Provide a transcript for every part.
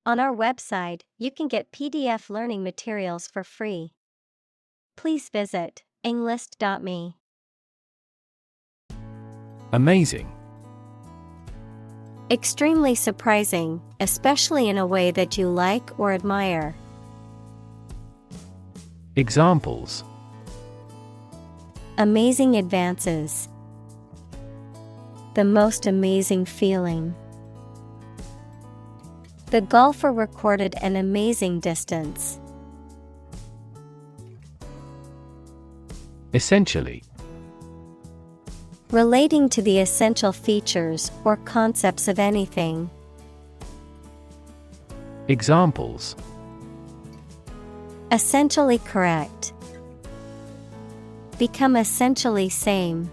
On our website, you can get PDF learning materials for free. Please visit englist.me. Amazing. Extremely surprising, especially in a way that you like or admire. Examples: Amazing advances. The most amazing feeling. The golfer recorded an amazing distance. Essentially. Relating to the essential features or concepts of anything. Examples: Essentially correct. Become essentially same.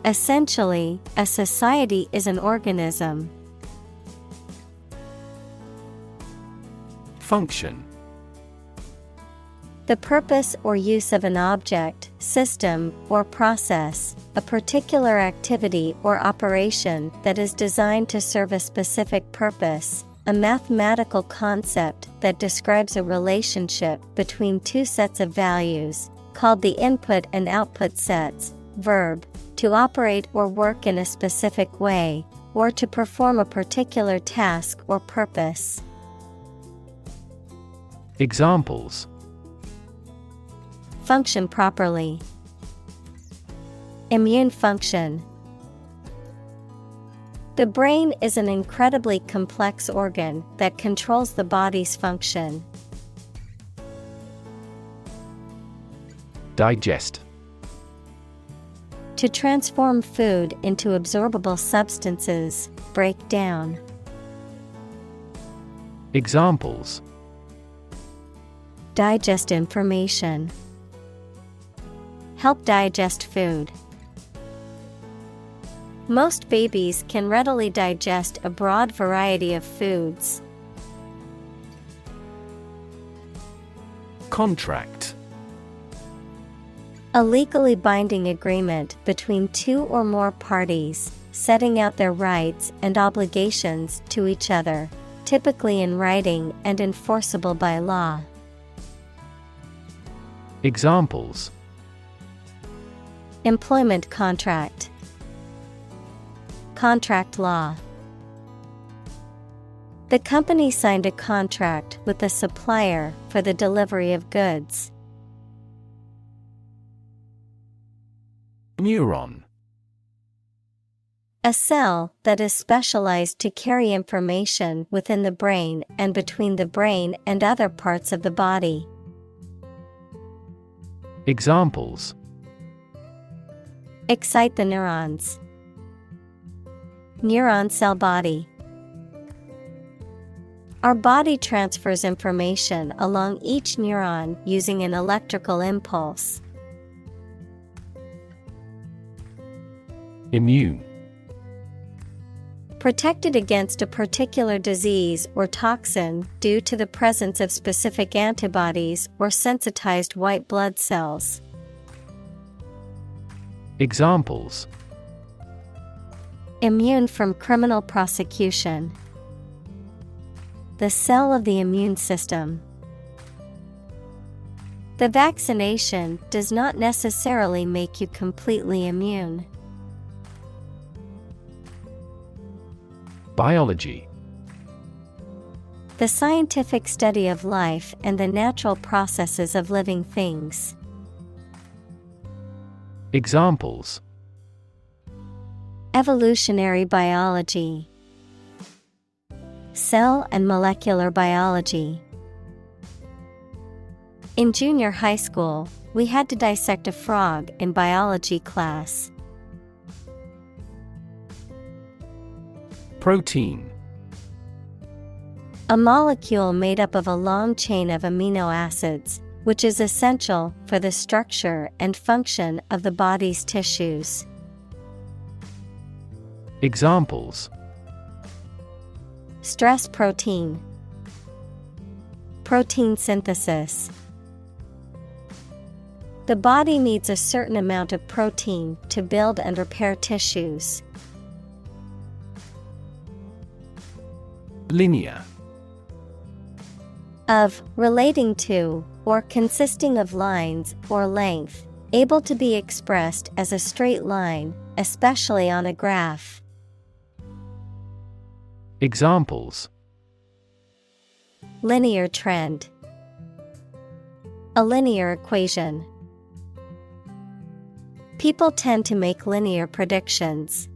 Essentially, a society is an organism. Function. The purpose or use of an object, system, or process, a particular activity or operation that is designed to serve a specific purpose, a mathematical concept that describes a relationship between two sets of values, called the input and output sets. Verb, to operate or work in a specific way, or to perform a particular task or purpose. Examples: Function properly. Immune function. The brain is an incredibly complex organ that controls the body's function. Digest. To transform food into absorbable substances, break down. Examples: Digest information. Help digest food. Most babies can readily digest a broad variety of foods. Contract. A legally binding agreement between two or more parties, setting out their rights and obligations to each other, typically in writing and enforceable by law. Examples: Employment contract. Contract law. The company signed a contract with the supplier for the delivery of goods. Neuron. A cell that is specialized to carry information within the brain and between the brain and other parts of the body. Examples: Excite the neurons. Neuron cell body. Our body transfers information along each neuron using an electrical impulse. Immune. Protected against a particular disease or toxin due to the presence of specific antibodies or sensitized white blood cells. Examples: Immune from criminal prosecution. The cell of the immune system. The vaccination does not necessarily make you completely immune. Biology. The scientific study of life and the natural processes of living things. Examples: Evolutionary biology. Cell and molecular biology. In junior high school, we had to dissect a frog in biology class. Protein. A molecule made up of a long chain of amino acids, which is essential for the structure and function of the body's tissues. Examples: Stress protein. Protein synthesis. The body needs a certain amount of protein to build and repair tissues. Linear. Of, relating to, or consisting of lines or length, able to be expressed as a straight line, especially on a graph. Examples: Linear trend. A linear equation. People tend to make linear predictions.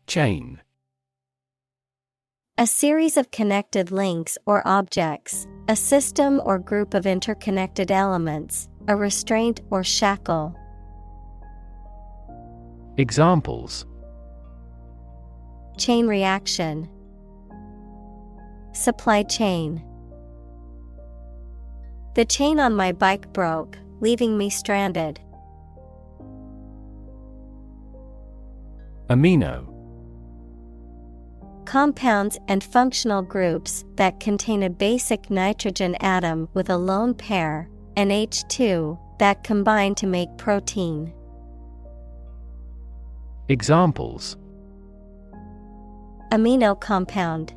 Chain. A series of connected links or objects, a system or group of interconnected elements, a restraint or shackle. Examples: Chain reaction. Supply chain. The chain on my bike broke, leaving me stranded. Amino. Compounds and functional groups that contain a basic nitrogen atom with a lone pair, NH2, that combine to make protein. Examples: Amino compound.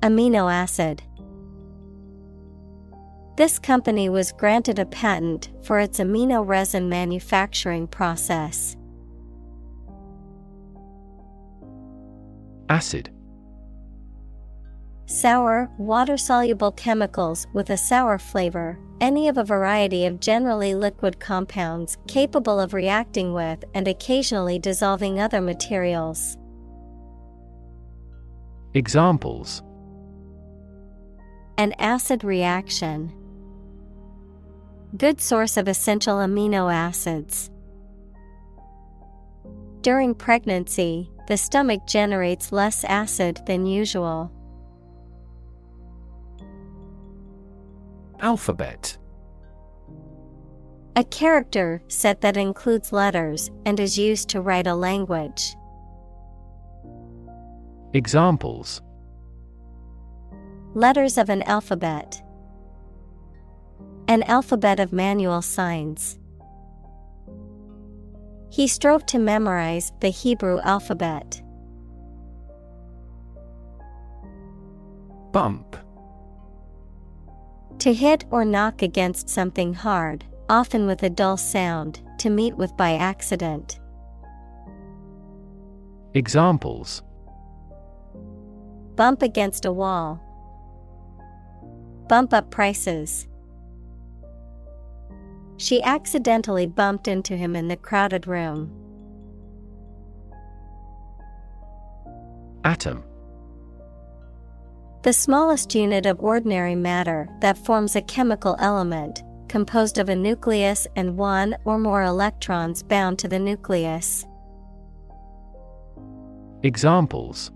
Amino acid. This company was granted a patent for its amino resin manufacturing process. Acid. Sour, water-soluble chemicals with a sour flavor, any of a variety of generally liquid compounds capable of reacting with and occasionally dissolving other materials. Examples: An acid reaction. Good source of essential amino acids. During pregnancy, the stomach generates less acid than usual. Alphabet. A character set that includes letters and is used to write a language. Examples: Letters of an alphabet. An alphabet of manual signs. He strove to memorize the Hebrew alphabet. Bump. To hit or knock against something hard, often with a dull sound, to meet with by accident. Examples: Bump against a wall. Bump up prices. She accidentally bumped into him in the crowded room. Atom. The smallest unit of ordinary matter that forms a chemical element, composed of a nucleus and one or more electrons bound to the nucleus. Examples: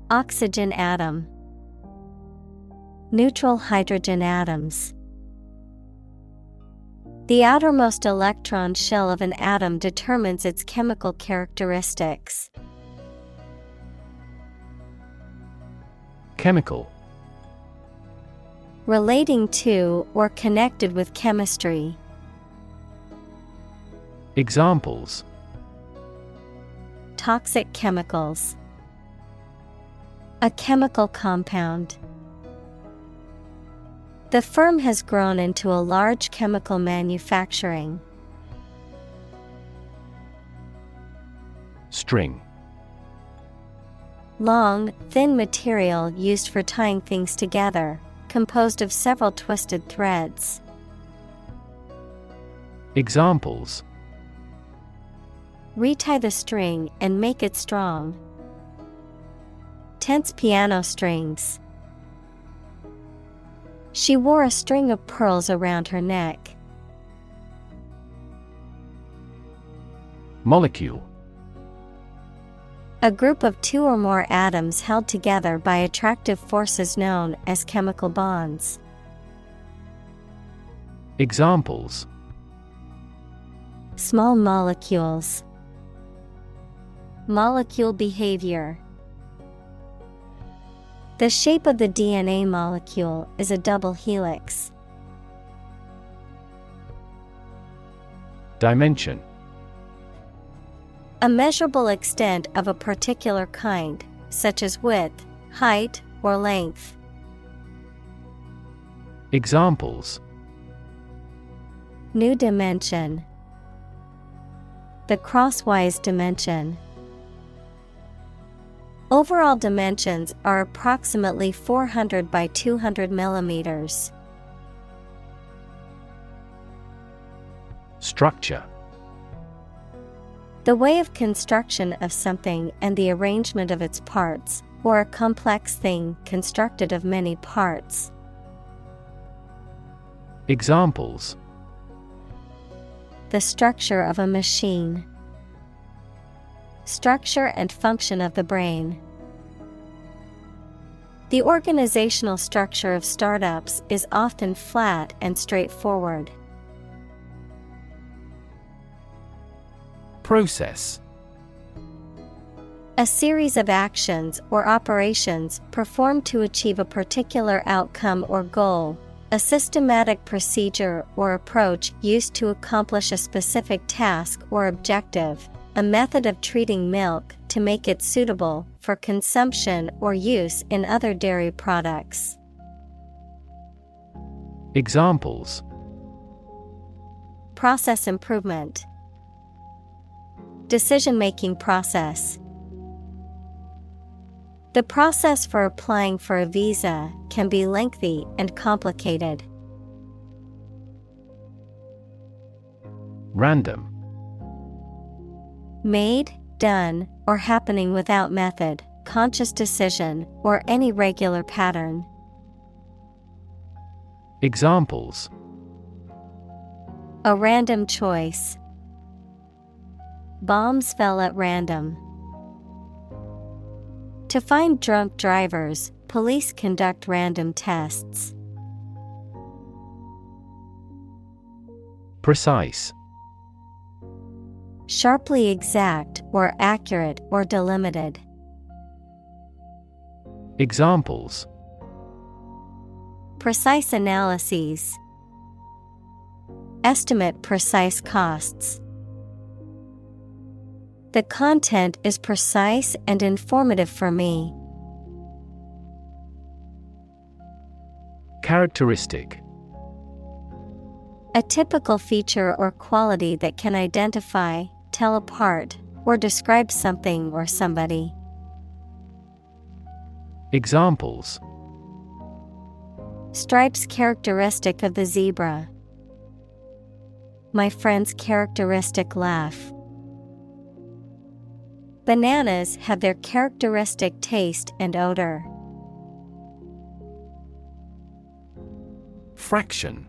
Oxygen atom. Neutral hydrogen atoms. The outermost electron shell of an atom determines its chemical characteristics. Chemical. Relating to or connected with chemistry. Examples: Toxic chemicals. A chemical compound. The firm has grown into a large chemical manufacturing. String. Long, thin material used for tying things together, composed of several twisted threads. Examples: Retie the string and make it strong. Tense piano strings. She wore a string of pearls around her neck. Molecule. A group of two or more atoms held together by attractive forces known as chemical bonds. Examples: Small molecules. Molecule behavior. The shape of the DNA molecule is a double helix. Dimension. A measurable extent of a particular kind, such as width, height, or length. Examples: New dimension. The crosswise dimension. Overall dimensions are approximately 400 by 200 millimeters. Structure. The way of construction of something and the arrangement of its parts, or a complex thing constructed of many parts. Examples: The structure of a machine. Structure and function of the brain. The organizational structure of startups is often flat and straightforward. Process. A series of actions or operations performed to achieve a particular outcome or goal. A systematic procedure or approach used to accomplish a specific task or objective. A method of treating milk to make it suitable for consumption or use in other dairy products. Examples: Process improvement. Decision-making process. The process for applying for a visa can be lengthy and complicated. Random. Made, done, or happening without method, conscious decision, or any regular pattern. Examples: A random choice. Bombs fell at random. To find drunk drivers, police conduct random tests. Precise. Sharply exact or accurate or delimited. Examples: Precise analyses. Estimate precise costs. The content is precise and informative for me. Characteristic. A typical feature or quality that can identify, tell apart, or describe something or somebody. Examples: Stripes characteristic of the zebra. My friend's characteristic laugh. Bananas have their characteristic taste and odor. Fraction.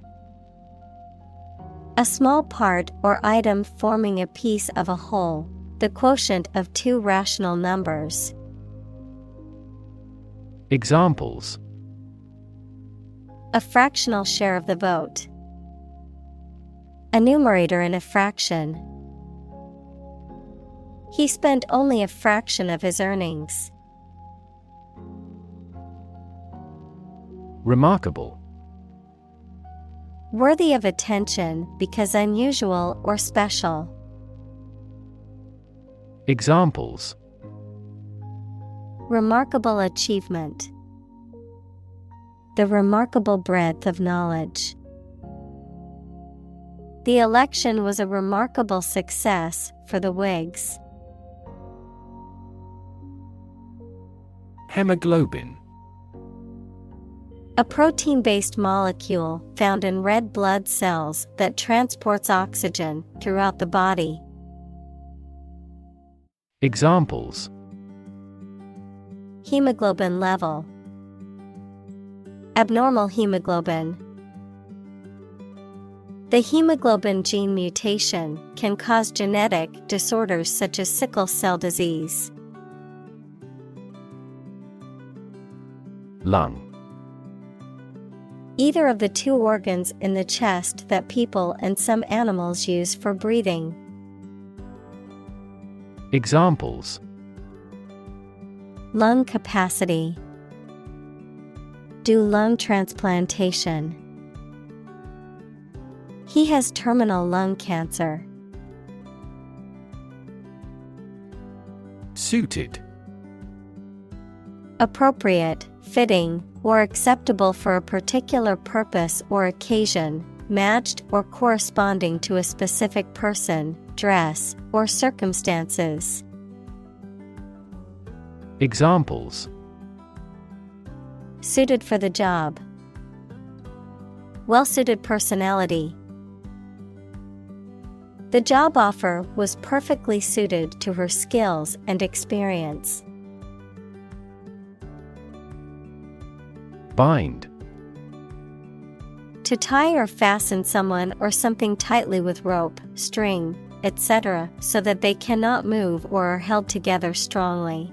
A small part or item forming a piece of a whole, the quotient of two rational numbers. Examples: A fractional share of the vote. A numerator in a fraction. He spent only a fraction of his earnings. Remarkable. Worthy of attention because unusual or special. Examples: Remarkable achievement. The remarkable breadth of knowledge. The election was a remarkable success for the Whigs. Hemoglobin. A protein-based molecule found in red blood cells that transports oxygen throughout the body. Examples: Hemoglobin level. Abnormal hemoglobin. The hemoglobin gene mutation can cause genetic disorders such as sickle cell disease. Lung. Either of the two organs in the chest that people and some animals use for breathing. Examples: Lung capacity. Do lung transplantation. He has terminal lung cancer. Suited. Appropriate, fitting, or acceptable for a particular purpose or occasion, matched or corresponding to a specific person, dress, or circumstances. Examples: Suited for the job. Well-suited personality. The job offer was perfectly suited to her skills and experience. Bind. To tie or fasten someone or something tightly with rope, string, etc., so that they cannot move or are held together strongly.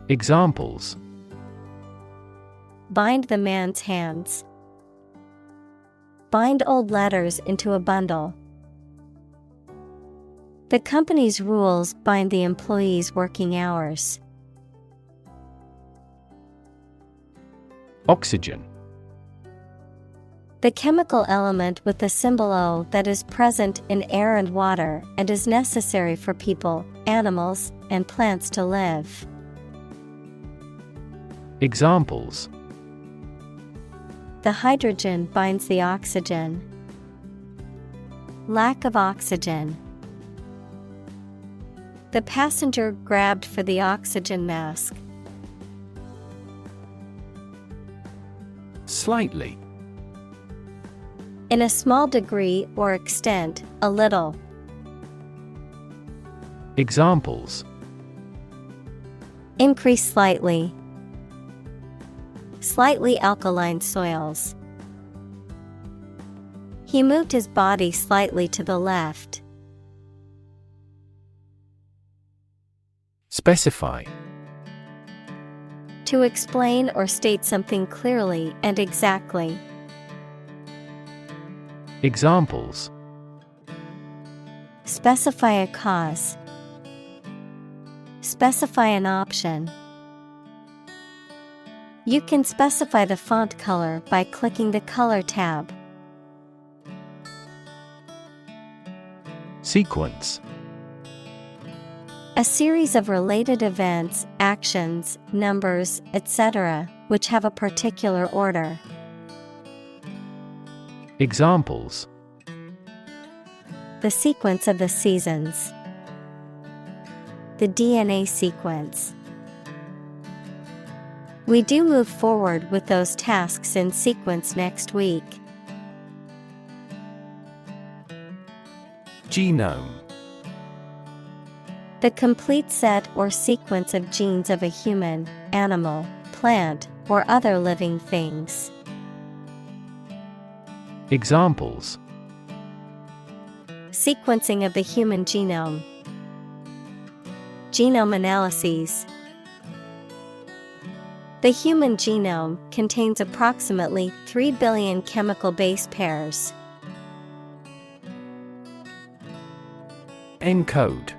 Examples: Bind the man's hands. Bind old letters into a bundle. The company's rules bind the employees' working hours. Oxygen. The chemical element with the symbol O that is present in air and water and is necessary for people, animals, and plants to live. Examples: The hydrogen binds the oxygen. Lack of oxygen. The passenger grabbed for the oxygen mask. Slightly. In a small degree or extent, a little. Examples: Increase slightly. Slightly alkaline soils. He moved his body slightly to the left. Specify. To explain or state something clearly and exactly. Examples: Specify a cause. Specify an option. You can specify the font color by clicking the Color tab. Sequence. A series of related events, actions, numbers, etc., which have a particular order. Examples: The sequence of the seasons. The DNA sequence. We do move forward with those tasks in sequence next week. Genome. The complete set or sequence of genes of a human, animal, plant, or other living things. Examples: Sequencing of the human genome. Genome analyses. The human genome contains approximately 3 billion chemical base pairs. Encode.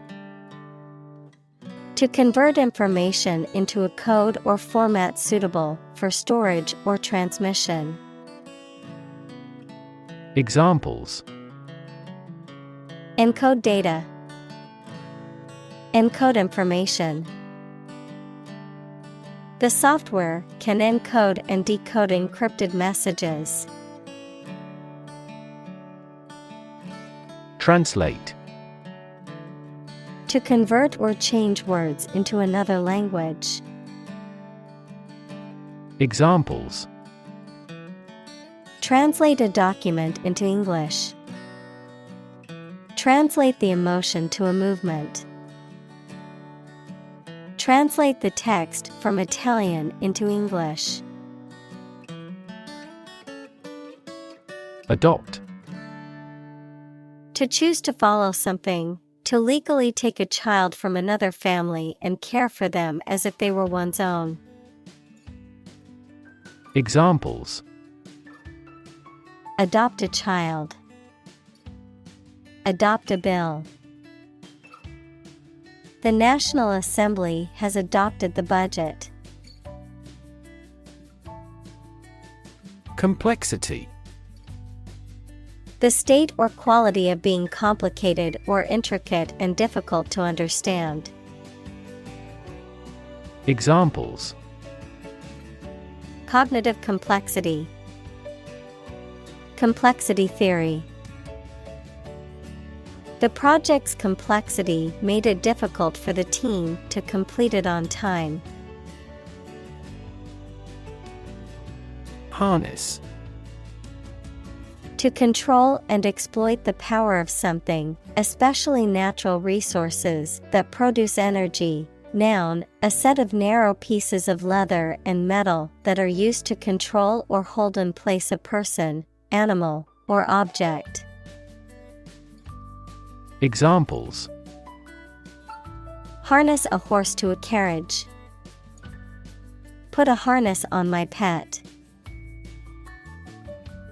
To convert information into a code or format suitable for storage or transmission. Examples: Encode data. Encode information. The software can encode and decode encrypted messages. Translate. To convert or change words into another language. Examples: Translate a document into English. Translate the emotion to a movement. Translate the text from Italian into English. Adopt. To choose to follow something, to legally take a child from another family and care for them as if they were one's own. Examples: Adopt a child. Adopt a bill. The National Assembly has adopted the budget. Complexity. The state or quality of being complicated or intricate and difficult to understand. Examples: Cognitive complexity. Complexity theory. The project's complexity made it difficult for the team to complete it on time. Harness. To control and exploit the power of something, especially natural resources that produce energy. Noun, a set of narrow pieces of leather and metal that are used to control or hold in place a person, animal, or object. Examples: Harness a horse to a carriage. Put a harness on my pet.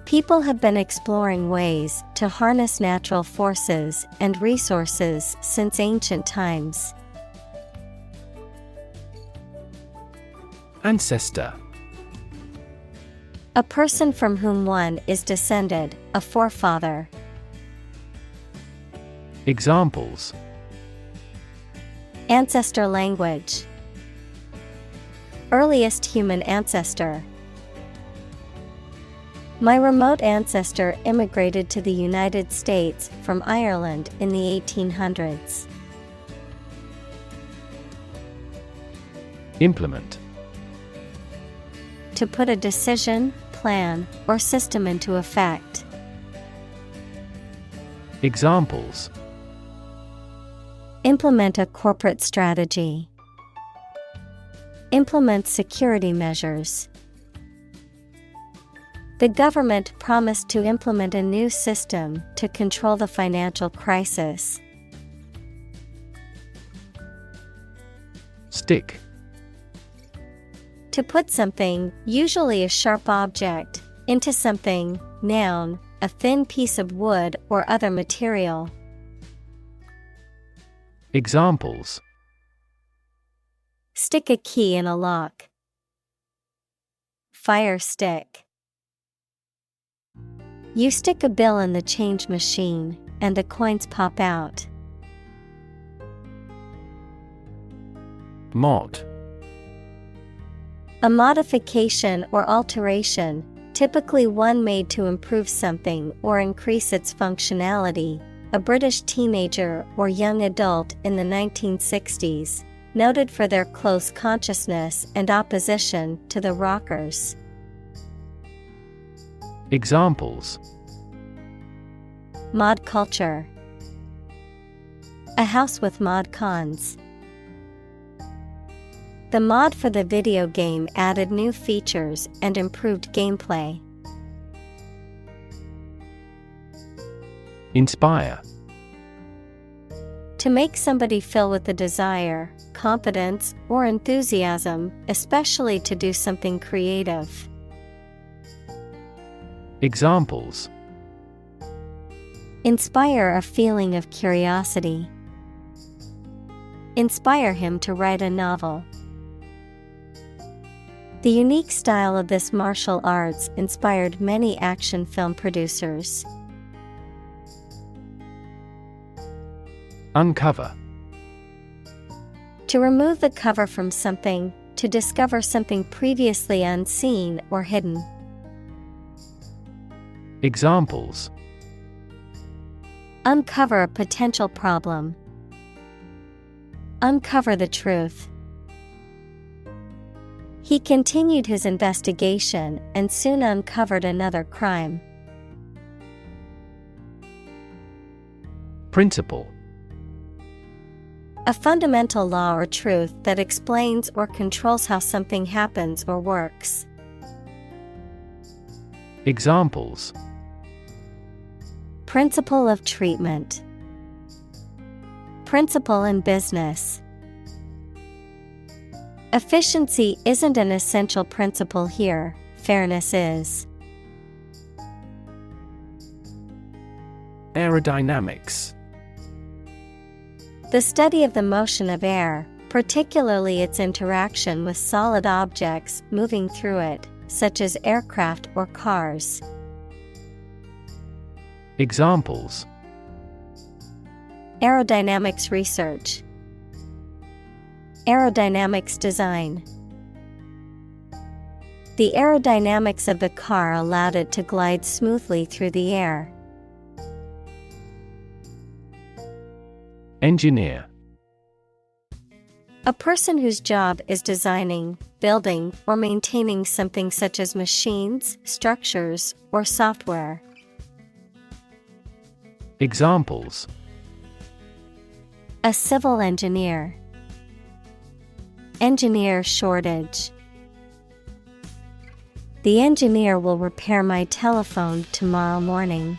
People have been exploring ways to harness natural forces and resources since ancient times. Ancestor. A person from whom one is descended, a forefather. Examples: Ancestor language. Earliest human ancestor. My remote ancestor immigrated to the United States from Ireland in the 1800s. Implement. To put a decision, plan, or system into effect. Examples: Implement a corporate strategy. Implement security measures. The government promised to implement a new system to control the financial crisis. Stick. To put something, usually a sharp object, into something. Noun, a thin piece of wood or other material. Examples: Stick a key in a lock. Fire stick. You stick a bill in the change machine, and the coins pop out. Mod. A modification or alteration, typically one made to improve something or increase its functionality. A British teenager or young adult in the 1960s, noted for their close consciousness and opposition to the rockers. Examples: Mod culture. A house with mod cons. The mod for the video game added new features and improved gameplay. Inspire. To make somebody feel with the desire, confidence, or enthusiasm, especially to do something creative. Examples: Inspire a feeling of curiosity. Inspire him to write a novel. The unique style of this martial arts inspired many action film producers. Uncover. To remove the cover from something, to discover something previously unseen or hidden. Examples: Uncover a potential problem. Uncover the truth. He continued his investigation and soon uncovered another crime. Principle. A fundamental law or truth that explains or controls how something happens or works. Examples: Principle of treatment. Principle in business. Efficiency isn't an essential principle here, fairness is. Aerodynamics. The study of the motion of air, particularly its interaction with solid objects moving through it, such as aircraft or cars. Examples: aerodynamics research, aerodynamics design. The aerodynamics of the car allowed it to glide smoothly through the air. Engineer. A person whose job is designing, building, or maintaining something such as machines, structures, or software. Examples: A civil engineer, engineer shortage. The engineer will repair my telephone tomorrow morning.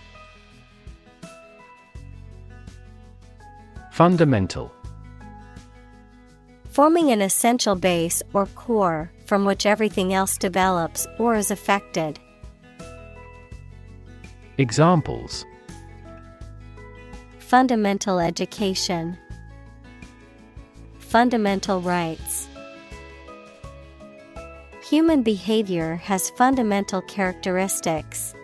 Fundamental. Forming an essential base or core from which everything else develops or is affected. Examples: Fundamental education, fundamental rights. Human behavior has fundamental characteristics.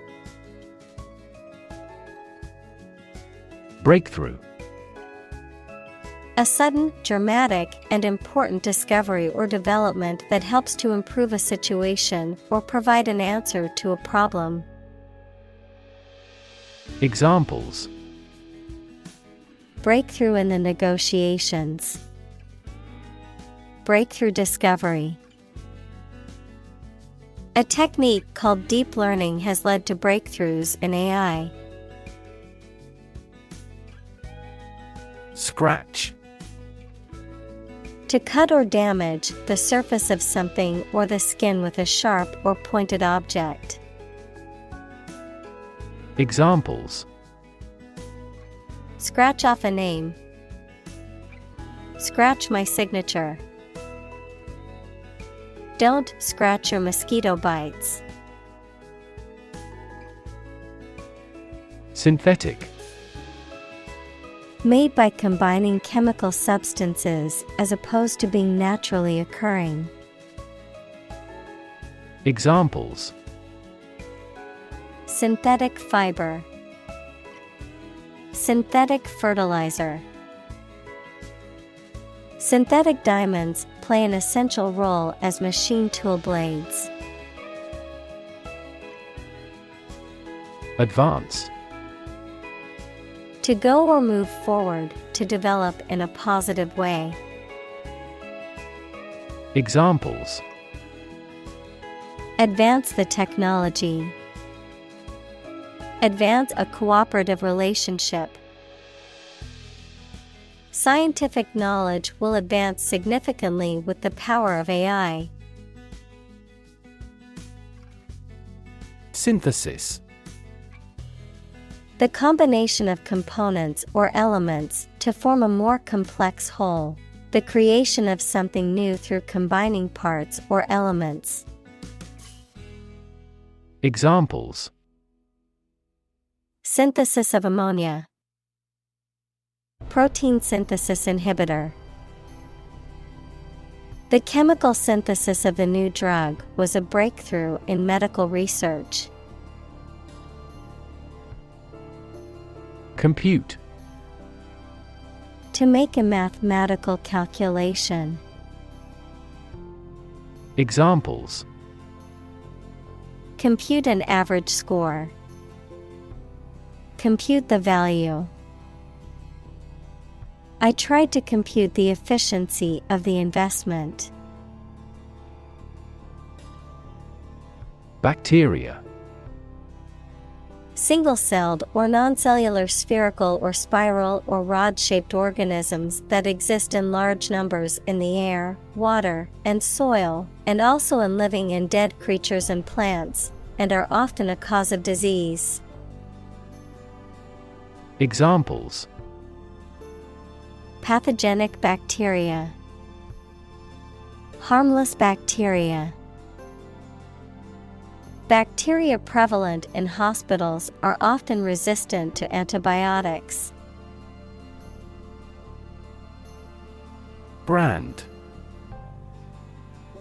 Breakthrough. A sudden, dramatic, and important discovery or development that helps to improve a situation or provide an answer to a problem. Examples: Breakthrough in the negotiations, breakthrough discovery. A technique called deep learning has led to breakthroughs in AI. Scratch. To cut or damage the surface of something or the skin with a sharp or pointed object. Examples: Scratch off a name. Scratch my signature. Don't scratch your mosquito bites. Synthetic. Made by combining chemical substances as opposed to being naturally occurring. Examples: Synthetic fiber, synthetic fertilizer. Synthetic diamonds play an essential role as machine tool blades. Advance. To go or move forward, to develop in a positive way. Examples: Advance the technology. Advance a cooperative relationship. Scientific knowledge will advance significantly with the power of AI. Synthesis. The combination of components or elements to form a more complex whole. The creation of something new through combining parts or elements. Examples: Synthesis of ammonia. Protein synthesis inhibitor. The chemical synthesis of the new drug was a breakthrough in medical research. Compute. To make a mathematical calculation. Examples: Compute an average score. Compute the value. I tried to compute the efficiency of the investment. Bacteria. Single-celled or non-cellular spherical or spiral or rod-shaped organisms that exist in large numbers in the air, water, and soil, and also in living and dead creatures and plants, and are often a cause of disease. Examples: Pathogenic bacteria. Harmless bacteria. Bacteria prevalent in hospitals are often resistant to antibiotics. Brand.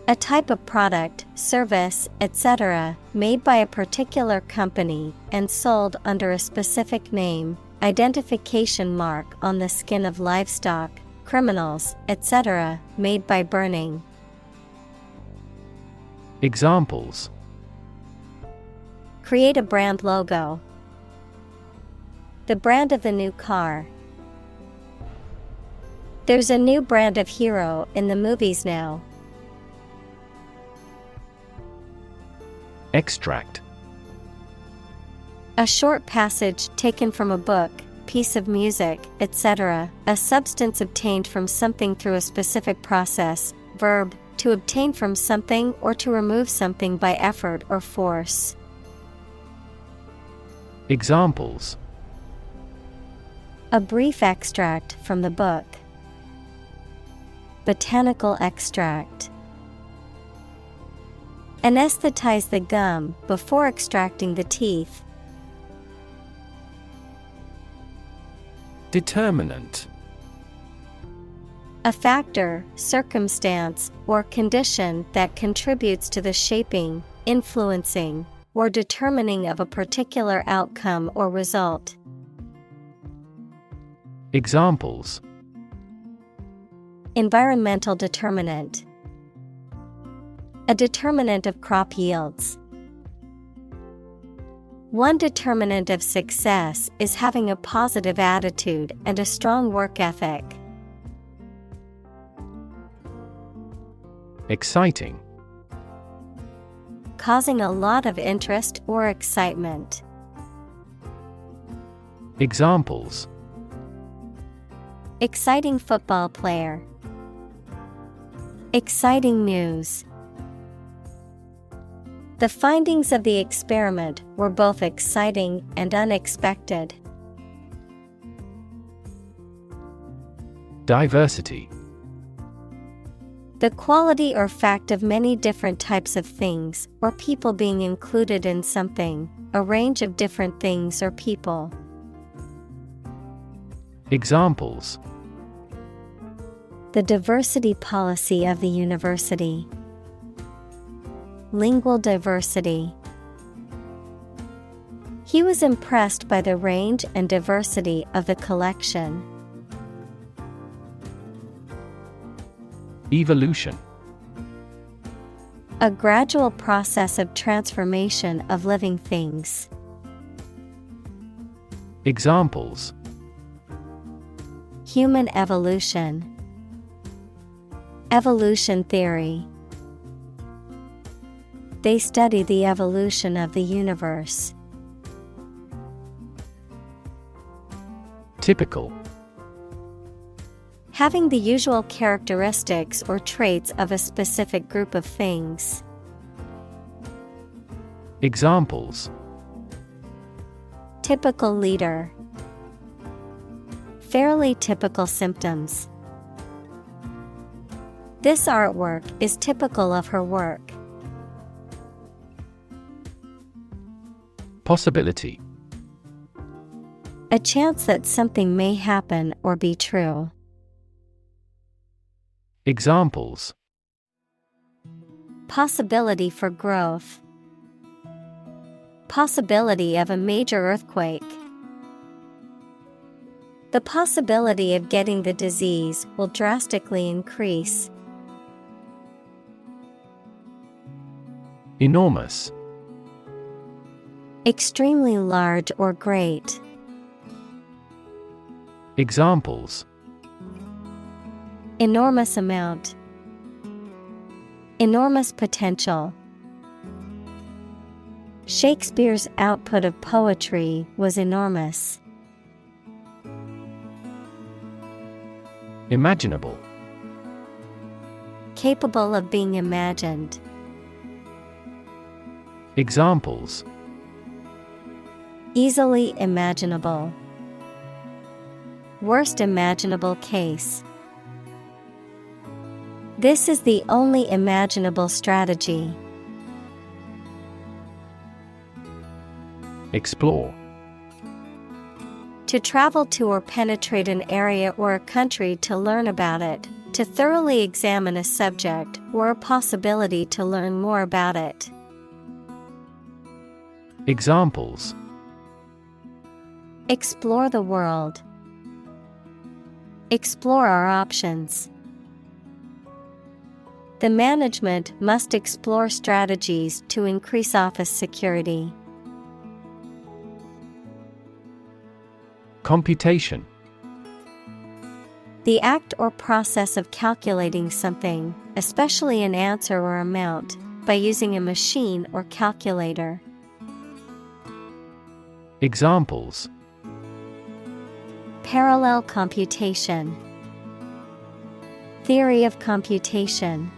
A type of product, service, etc., made by a particular company and sold under a specific name, identification mark on the skin of livestock, criminals, etc., made by burning. Examples: Create a brand logo. The brand of the new car. There's a new brand of hero in the movies now. Extract: A short passage taken from a book, piece of music, etc., a substance obtained from something through a specific process. Verb, to obtain from something or to remove something by effort or force. Examples: A brief extract from the book. Botanical extract. Anesthetize the gum before extracting the teeth. Determinant: A factor, circumstance, or condition that contributes to the shaping, influencing, or determining of a particular outcome or result. Examples: Environmental determinant. A determinant of crop yields. One determinant of success is having a positive attitude and a strong work ethic. Exciting: Causing a lot of interest or excitement. Examples: Exciting football player. Exciting news. The findings of the experiment were both exciting and unexpected. Diversity: The quality or fact of many different types of things or people being included in something, a range of different things or people. Examples: The diversity policy of the university. Lingual diversity. He was impressed by the range and diversity of the collection. Evolution: A gradual process of transformation of living things. Examples: Human evolution. Evolution theory. They study the evolution of the universe. Typical: Having the usual characteristics or traits of a specific group of things. Examples: Typical leader. Fairly typical symptoms. This artwork is typical of her work. Possibility: A chance that something may happen or be true. Examples: Possibility for growth. Possibility of a major earthquake. The possibility of getting the disease will drastically increase. Enormous: Extremely large or great. Examples: Enormous amount. Enormous potential. Shakespeare's output of poetry was enormous. Imaginable: Capable of being imagined. Examples: Easily imaginable. Worst imaginable case. This is the only imaginable strategy. Explore: To travel to or penetrate an area or a country to learn about it, To thoroughly examine a subject or a possibility to learn more about it. Examples: Explore the world. Explore our options. The management must explore strategies to increase office security. Computation: The act or process of calculating something, especially an answer or amount, by using a machine or calculator. Examples: Parallel computation. Theory of computation.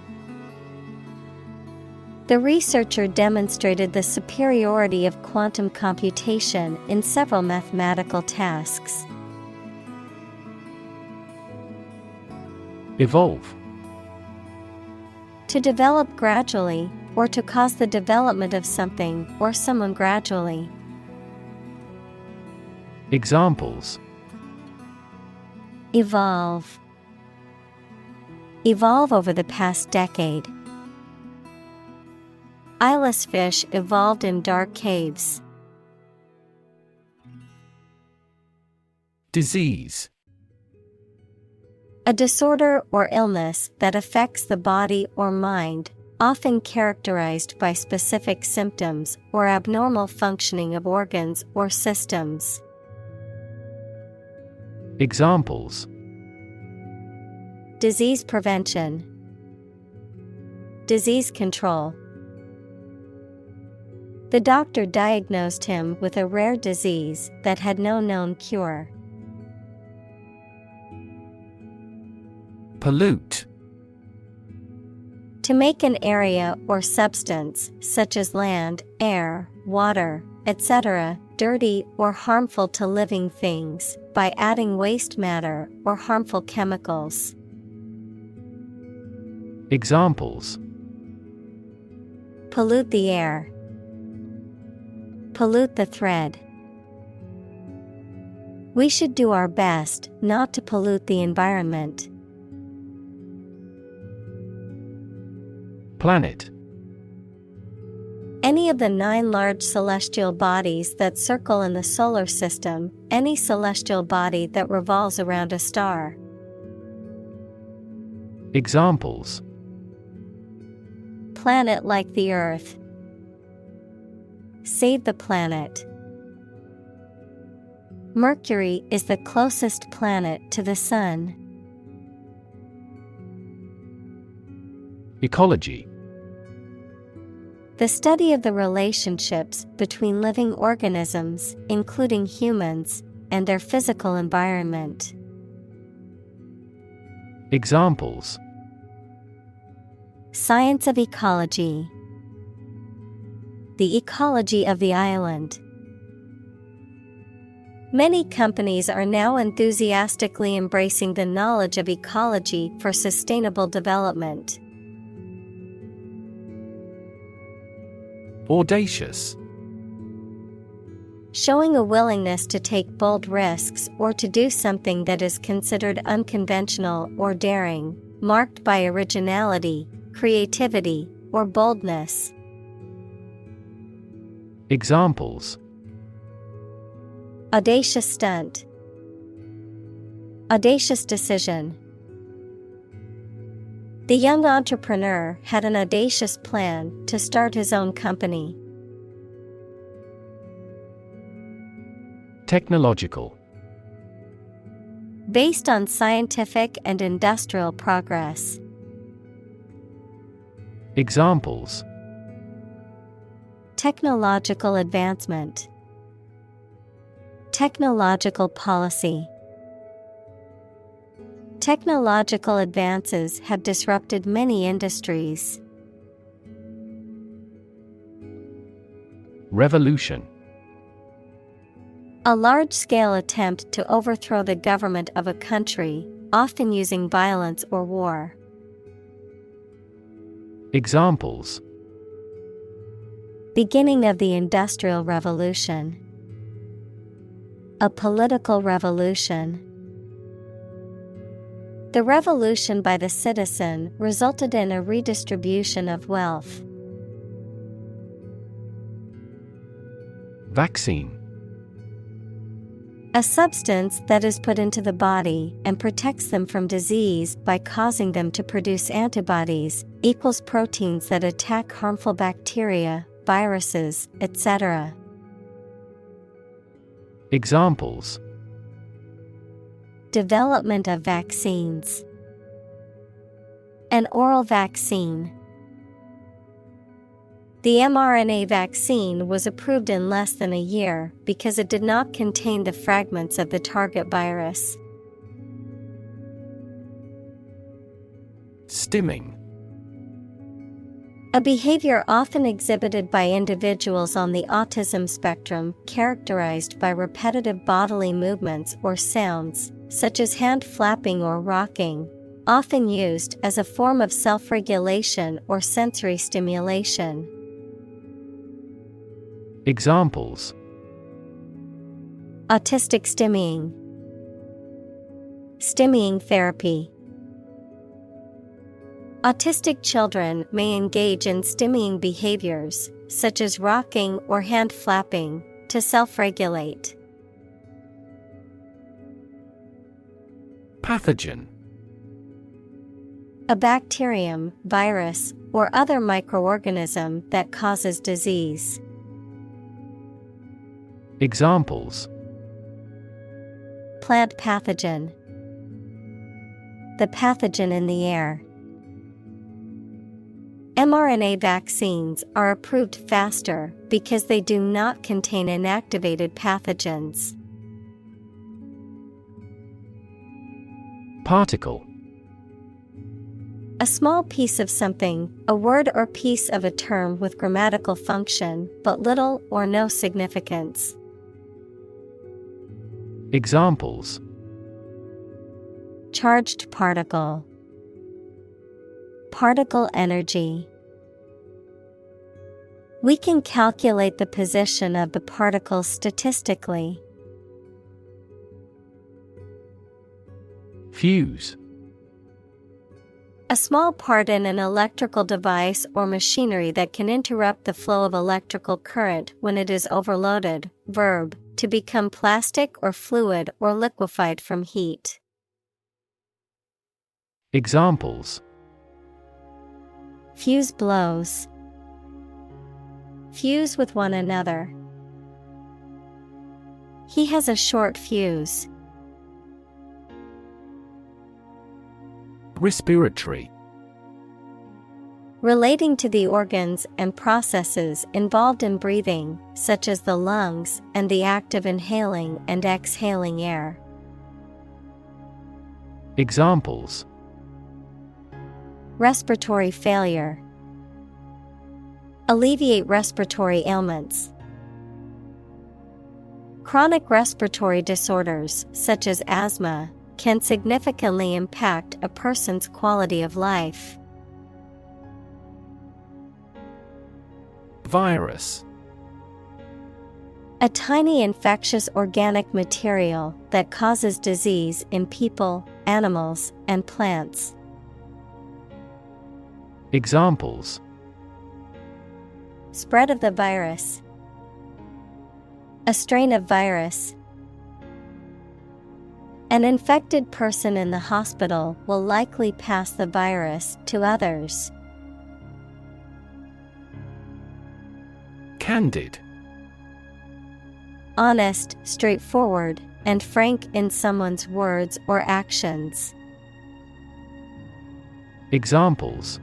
The researcher demonstrated the superiority of quantum computation in several mathematical tasks. Evolve: To develop gradually, or to cause the development of something or someone gradually. Examples: Evolve. Evolve over the past decade. Eyeless fish evolved in dark caves. Disease: A disorder or illness that affects the body or mind, often characterized by specific symptoms or abnormal functioning of organs or systems. Examples: Disease prevention. Disease control. The doctor diagnosed him with a rare disease that had no known cure. Pollute: To make an area or substance, such as land, air, water, etc., dirty or harmful to living things, by adding waste matter or harmful chemicals. Examples: Pollute the air. Pollute the thread. We should do our best not to pollute the environment. Planet: Any of the 9 large celestial bodies that circle in the solar system, any celestial body that revolves around a star. Examples: Planet like the Earth. Save the planet. Mercury is the closest planet to the Sun. Ecology: The study of the relationships between living organisms, including humans, and their physical environment. Examples: Science of ecology. The ecology of the island. Many companies are now enthusiastically embracing the knowledge of ecology for sustainable development. Audacious: Showing a willingness to take bold risks or to do something that is considered unconventional or daring, marked by originality, creativity, or boldness. Examples: Audacious stunt. Audacious decision. The young entrepreneur had an audacious plan to start his own company. Technological: Based on scientific and industrial progress. Examples: Technological advancement. Technological policy. Technological advances have disrupted many industries. Revolution: A large-scale attempt to overthrow the government of a country, often using violence or war. Examples: Beginning of the Industrial Revolution. A political revolution. The revolution by the citizen resulted in a redistribution of wealth. Vaccine. A substance that is put into the body and protects them from disease by causing them to produce antibodies, equals proteins that attack harmful bacteria, viruses, etc. Examples: Development of vaccines. An oral vaccine. The mRNA vaccine was approved in less than a year because it did not contain the fragments of the target virus. Stimming. A behavior often exhibited by individuals on the autism spectrum characterized by repetitive bodily movements or sounds, such as hand flapping or rocking, often used as a form of self-regulation or sensory stimulation. Examples: Autistic stimming. Stimming therapy. Autistic children may engage in stimming behaviors, such as rocking or hand flapping, to self-regulate. Pathogen. A bacterium, virus, or other microorganism that causes disease. Examples: Plant pathogen. The pathogen in the air. mRNA vaccines are approved faster because they do not contain inactivated pathogens. Particle. A small piece of something, a word or piece of a term with grammatical function, but little or no significance. Examples: Charged particle. Particle energy. We can calculate the position of the particles statistically. Fuse. A small part in an electrical device or machinery that can interrupt the flow of electrical current when it is overloaded. Verb, to become plastic or fluid or liquefied from heat. Examples: Fuse blows. Fuse with one another. He has a short fuse. Respiratory. Relating to the organs and processes involved in breathing, such as the lungs and the act of inhaling and exhaling air. Examples: Respiratory failure. Alleviate respiratory ailments. Chronic respiratory disorders, such as asthma, can significantly impact a person's quality of life. Virus. A tiny infectious organic material that causes disease in people, animals, and plants. Examples: Spread of the virus. A strain of virus. An infected person in the hospital will likely pass the virus to others. Candid. Honest, straightforward, and frank in someone's words or actions. Examples: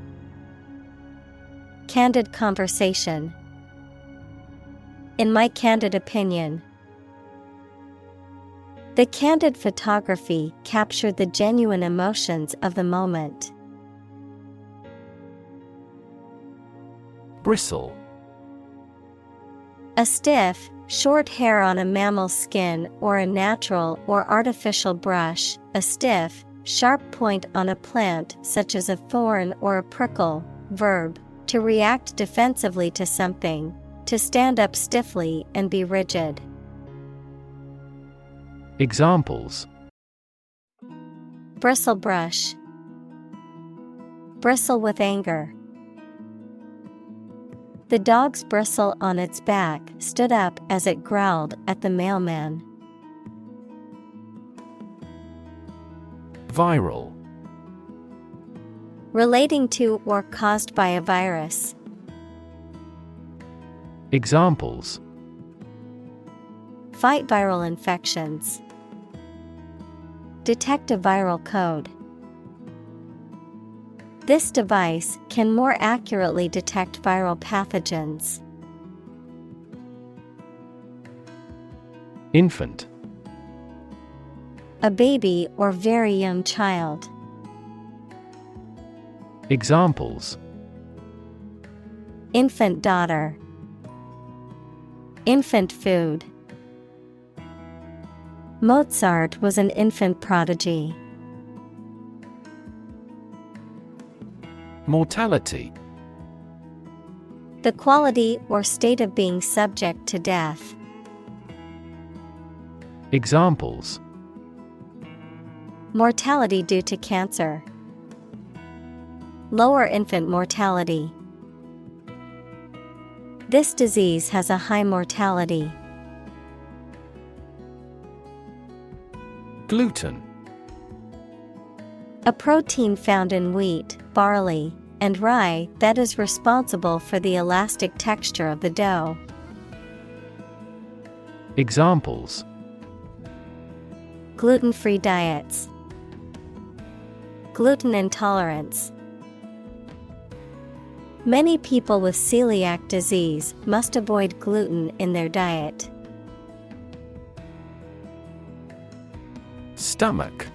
Candid conversation. In my candid opinion. The candid photography captured the genuine emotions of the moment. Bristle. A stiff, short hair on a mammal's skin or a natural or artificial brush. A stiff, sharp point on a plant such as a thorn or a prickle. Verb, to react defensively to something, to stand up stiffly and be rigid. Examples: Bristle brush. Bristle with anger. The dog's bristle on its back stood up as it growled at the mailman. Viral. Relating to or caused by a virus. Examples: Fight viral infections. Detect a viral code. This device can more accurately detect viral pathogens. Infant. A baby or very young child. Examples: Infant daughter. Infant food. Mozart was an infant prodigy. Mortality. The quality or state of being subject to death. Examples: Mortality due to cancer. Lower infant mortality. This disease has a high mortality. Gluten. A protein found in wheat, barley, and rye that is responsible for the elastic texture of the dough. Examples: Gluten-free diets. Gluten intolerance. Many people with celiac disease must avoid gluten in their diet. Stomach.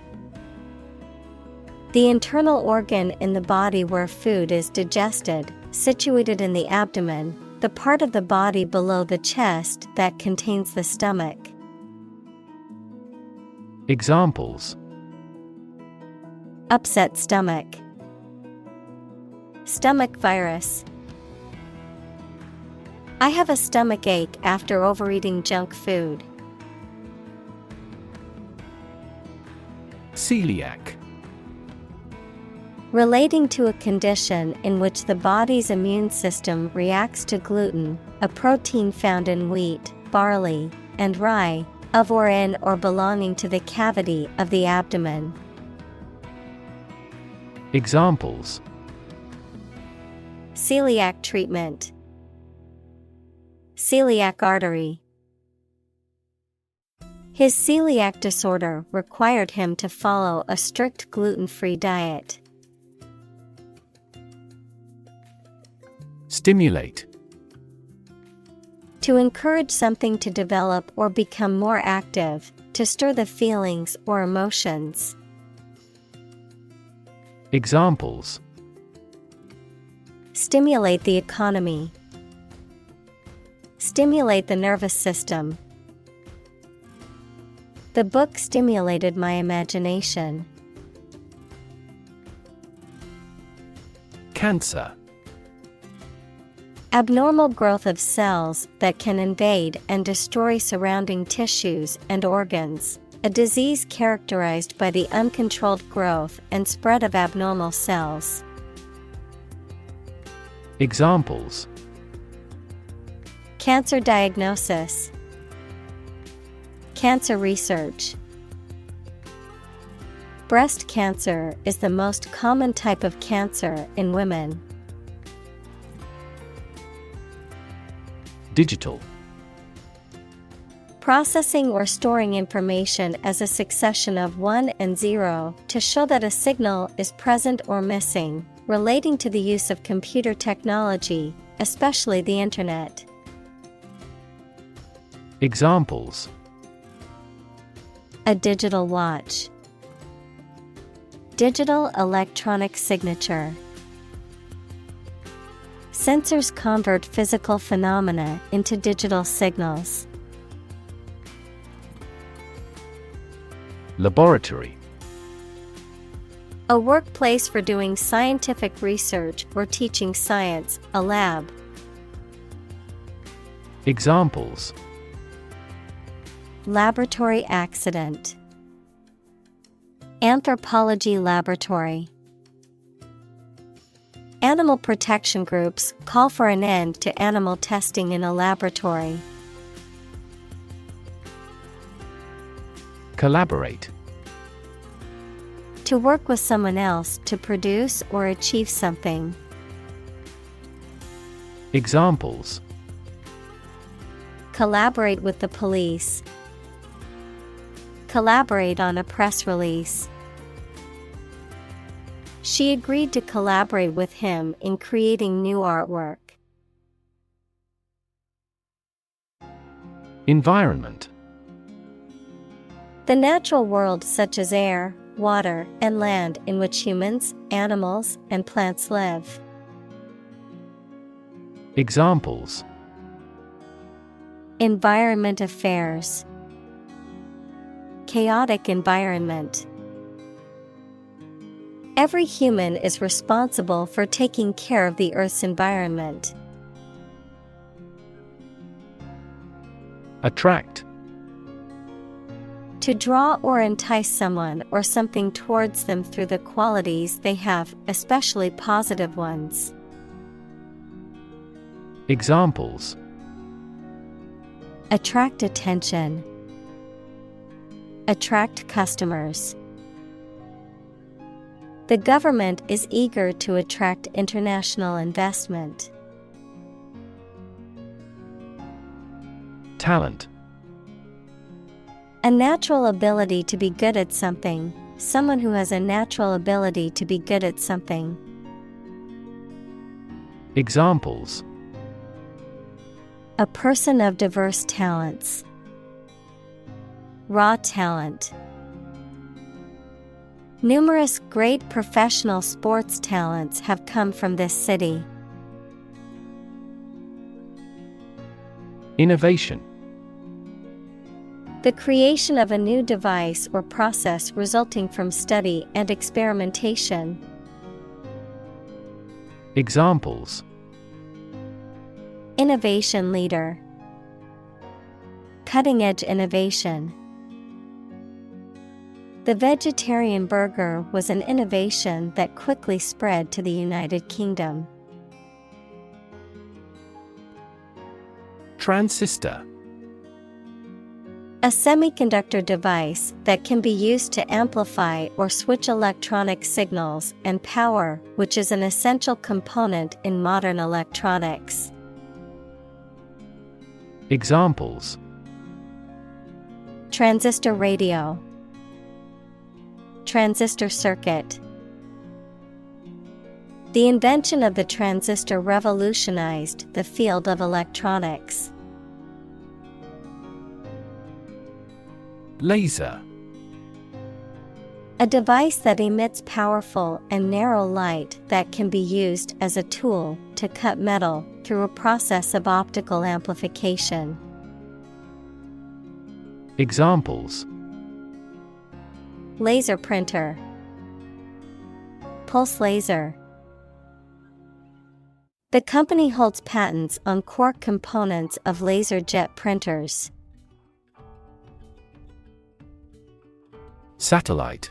The internal organ in the body where food is digested, situated in the abdomen, the part of the body below the chest that contains the stomach. Examples: Upset stomach. Stomach virus. I have a stomach ache after overeating junk food. Celiac. Relating to a condition in which the body's immune system reacts to gluten, a protein found in wheat, barley, and rye, of or in or belonging to the cavity of the abdomen. Examples: Celiac treatment. Celiac artery. His celiac disorder required him to follow a strict gluten-free diet. Stimulate. To encourage something to develop or become more active, to stir the feelings or emotions. Examples: Stimulate the economy. Stimulate the nervous system. The book stimulated my imagination. Cancer. Abnormal growth of cells that can invade and destroy surrounding tissues and organs. A disease characterized by the uncontrolled growth and spread of abnormal cells. Examples: Cancer diagnosis. Cancer research. Breast cancer is the most common type of cancer in women. Digital. Processing or storing information as a succession of 1 and 0 to show that a signal is present or missing, relating to the use of computer technology, especially the Internet. Examples: A digital watch. Digital electronic signature. Sensors convert physical phenomena into digital signals. Laboratory. A workplace for doing scientific research or teaching science, a lab. Examples: Laboratory accident. Anthropology laboratory. Animal protection groups call for an end to animal testing in a laboratory. Collaborate. To work with someone else to produce or achieve something. Examples: Collaborate with the police. Collaborate on a press release. She agreed to collaborate with him in creating new artwork. Environment. The natural world such as air, water, and land in which humans, animals, and plants live. Examples: Environment affairs. Chaotic environment. Every human is responsible for taking care of the Earth's environment. Attract. To draw or entice someone or something towards them through the qualities they have, especially positive ones. Examples: Attract attention. Attract customers. The government is eager to attract international investment. Talent. A natural ability to be good at something, someone who has a natural ability to be good at something. Examples: A person of diverse talents. Raw talent. Numerous great professional sports talents have come from this city. Innovation. The creation of a new device or process resulting from study and experimentation. Examples: Innovation leader. Cutting-edge innovation. The vegetarian burger was an innovation that quickly spread to the United Kingdom. Transistor. A semiconductor device that can be used to amplify or switch electronic signals and power, which is an essential component in modern electronics. Examples: Transistor radio. Transistor circuit. The invention of the transistor revolutionized the field of electronics. Laser. A device that emits powerful and narrow light that can be used as a tool to cut metal through a process of optical amplification. Examples: Laser printer. Pulse laser. The company holds patents on core components of laser jet printers. Satellite.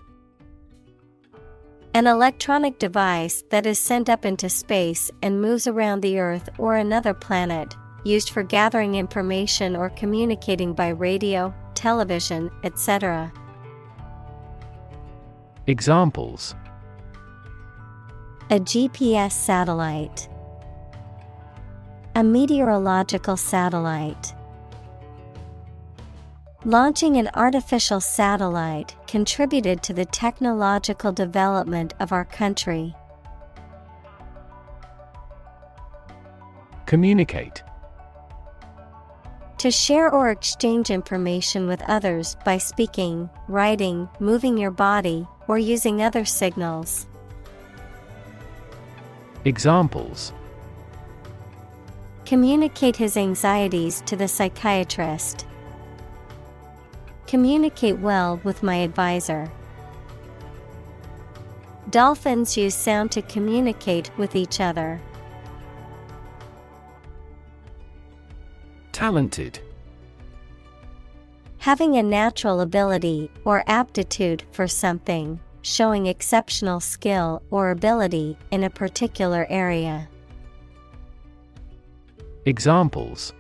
An electronic device that is sent up into space and moves around the Earth or another planet, used for gathering information or communicating by radio, television, etc. Examples: A GPS satellite. A meteorological satellite. Launching an artificial satellite contributed to the technological development of our country. Communicate. To share or exchange information with others by speaking, writing, moving your body, or using other signals. Examples: Communicate his anxieties to the psychiatrist. Communicate well with my advisor. Dolphins use sound to communicate with each other. Talented. Having a natural ability or aptitude for something, showing exceptional skill or ability in a particular area. Examples: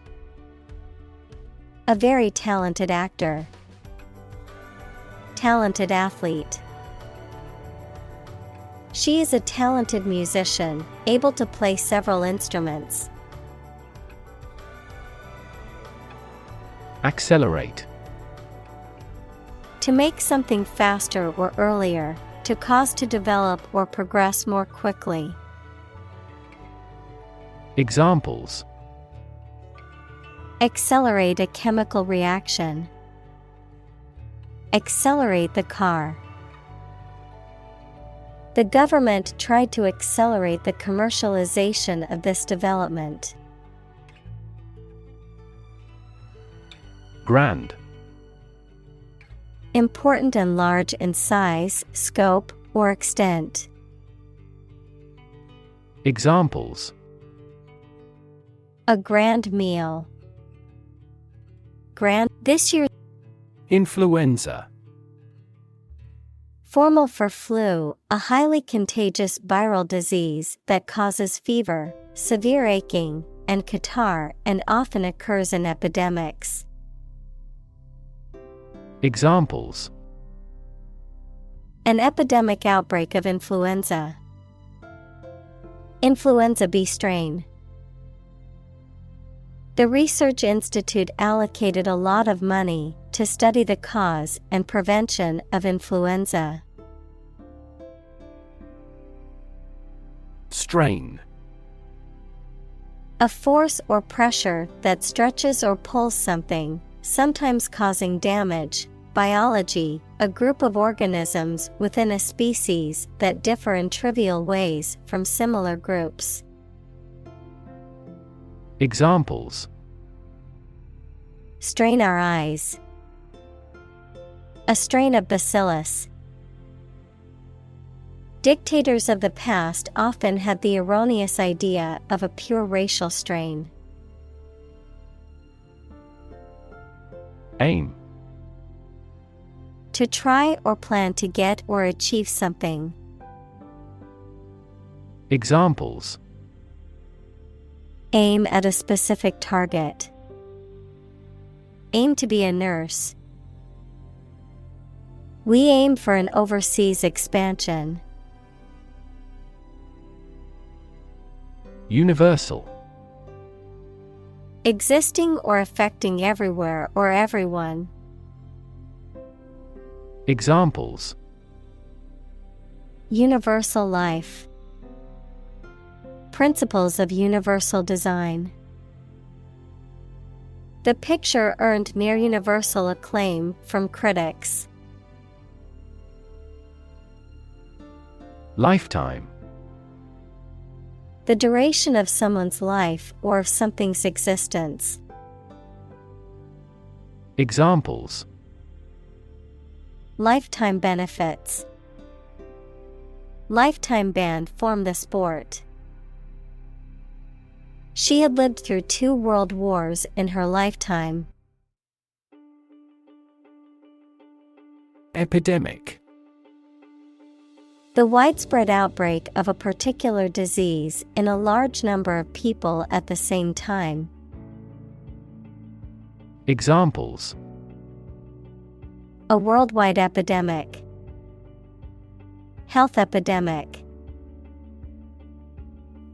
A very talented actor. Talented athlete. She is a talented musician, able to play several instruments. Accelerate. To make something faster or earlier, to cause to develop or progress more quickly. Examples: Accelerate a chemical reaction. Accelerate the car. The government tried to accelerate the commercialization of this development. Grand. Important and large in size, scope, or extent. Examples: A grand meal. Grand this year. Influenza. Formal for flu, a highly contagious viral disease that causes fever, severe aching, and catarrh and often occurs in epidemics. Examples: An epidemic outbreak of influenza. Influenza B strain. The research institute allocated a lot of money to study the cause and prevention of influenza. Strain. A force or pressure that stretches or pulls something, sometimes causing damage. Biology, a group of organisms within a species that differ in trivial ways from similar groups. Examples: Strain our eyes. A strain of bacillus. Dictators of the past often had the erroneous idea of a pure racial strain. Aim. To try or plan to get or achieve something. Examples: Aim at a specific target. Aim to be a nurse. We aim for an overseas expansion. Universal. Existing or affecting everywhere or everyone. Examples: Universal life. Principles of universal design. The picture earned near universal acclaim from critics. Lifetime. The duration of someone's life or of something's existence. Examples: Lifetime benefits. Lifetime ban form the sport. She had lived through 2 world wars in her lifetime. Epidemic. The widespread outbreak of a particular disease in a large number of people at the same time. Examples: A worldwide epidemic. Health epidemic.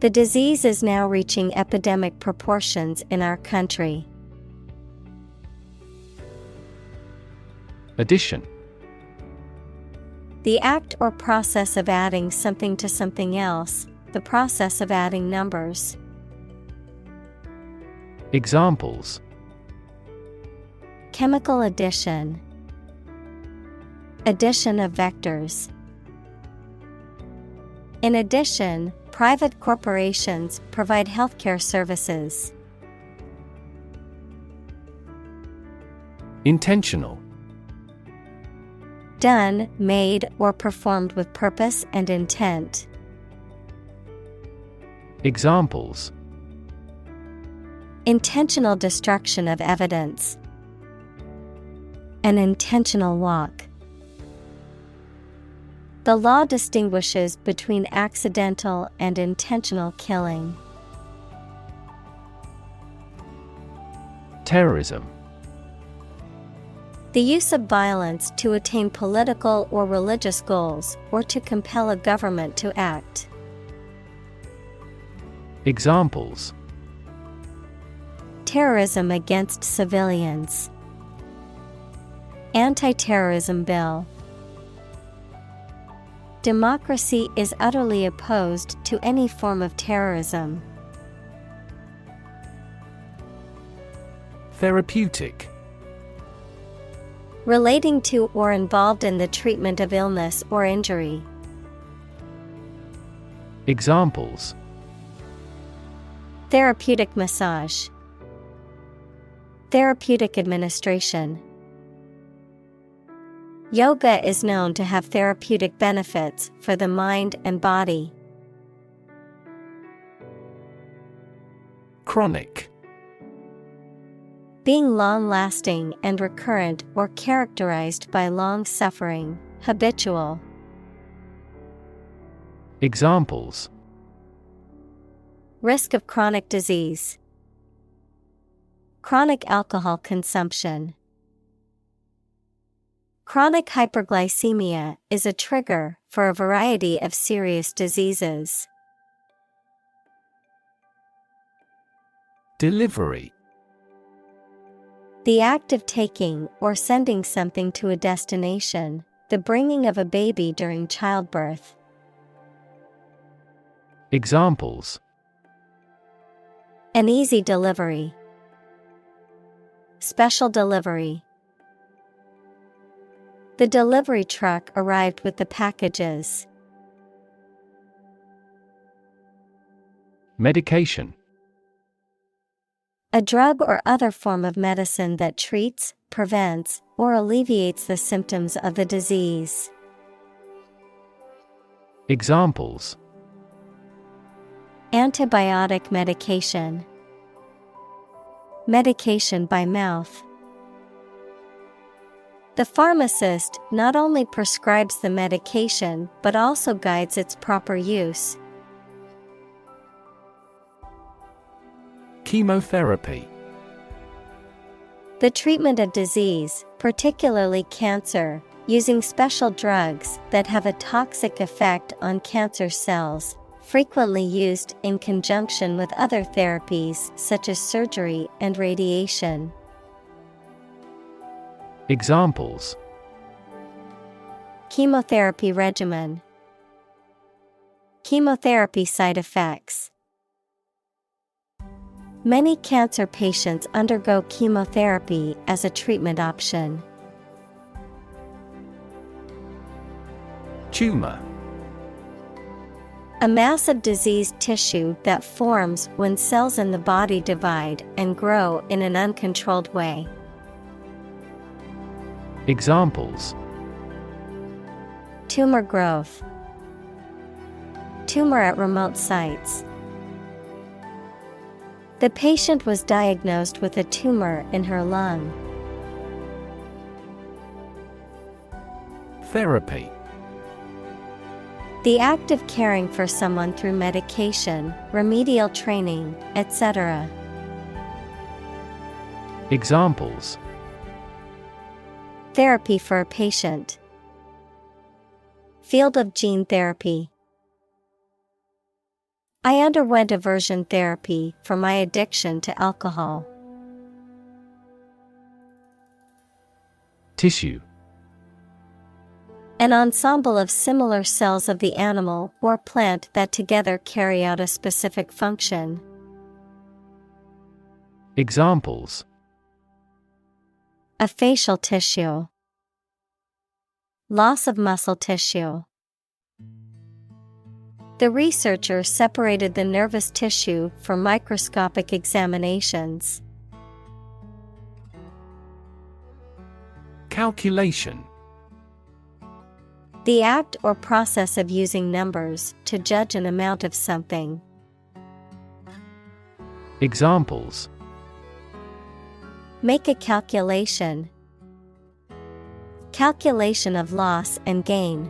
The disease is now reaching epidemic proportions in our country. Addition. The act or process of adding something to something else, the process of adding numbers. Examples: Chemical addition. Addition of vectors. In addition, private corporations provide healthcare services. Intentional. Done, made, or performed with purpose and intent. Examples: Intentional destruction of evidence. An intentional walk. The law distinguishes between accidental and intentional killing. Terrorism. The use of violence to attain political or religious goals, or to compel a government to act. Examples: terrorism against civilians, anti-terrorism bill. Democracy is utterly opposed to any form of terrorism. Therapeutic. Relating to or involved in the treatment of illness or injury. Examples: therapeutic massage, therapeutic administration. Yoga is known to have therapeutic benefits for the mind and body. Chronic. Being long-lasting and recurrent or characterized by long suffering, habitual. Examples: risk of chronic disease, chronic alcohol consumption. Chronic hyperglycemia is a trigger for a variety of serious diseases. Delivery. The act of taking or sending something to a destination, the bringing of a baby during childbirth. Examples: an easy delivery, special delivery. The delivery truck arrived with the packages. Medication. A drug or other form of medicine that treats, prevents, or alleviates the symptoms of the disease. Examples: antibiotic medication, medication by mouth. The pharmacist not only prescribes the medication but also guides its proper use. Chemotherapy. The treatment of disease, particularly cancer, using special drugs that have a toxic effect on cancer cells, frequently used in conjunction with other therapies such as surgery and radiation. Examples: chemotherapy regimen, chemotherapy side effects. Many cancer patients undergo chemotherapy as a treatment option. Tumor. A mass of diseased tissue that forms when cells in the body divide and grow in an uncontrolled way. Examples: tumor growth, tumor at remote sites. The patient was diagnosed with a tumor in her lung. Therapy. The act of caring for someone through medication, remedial training, etc. Examples: therapy for a patient, field of gene therapy. I underwent aversion therapy for my addiction to alcohol. Tissue. An ensemble of similar cells of the animal or plant that together carry out a specific function. Examples: a facial tissue, loss of muscle tissue. The researcher separated the nervous tissue for microscopic examinations. Calculation. The act or process of using numbers to judge an amount of something. Examples: make a calculation, calculation of loss and gain.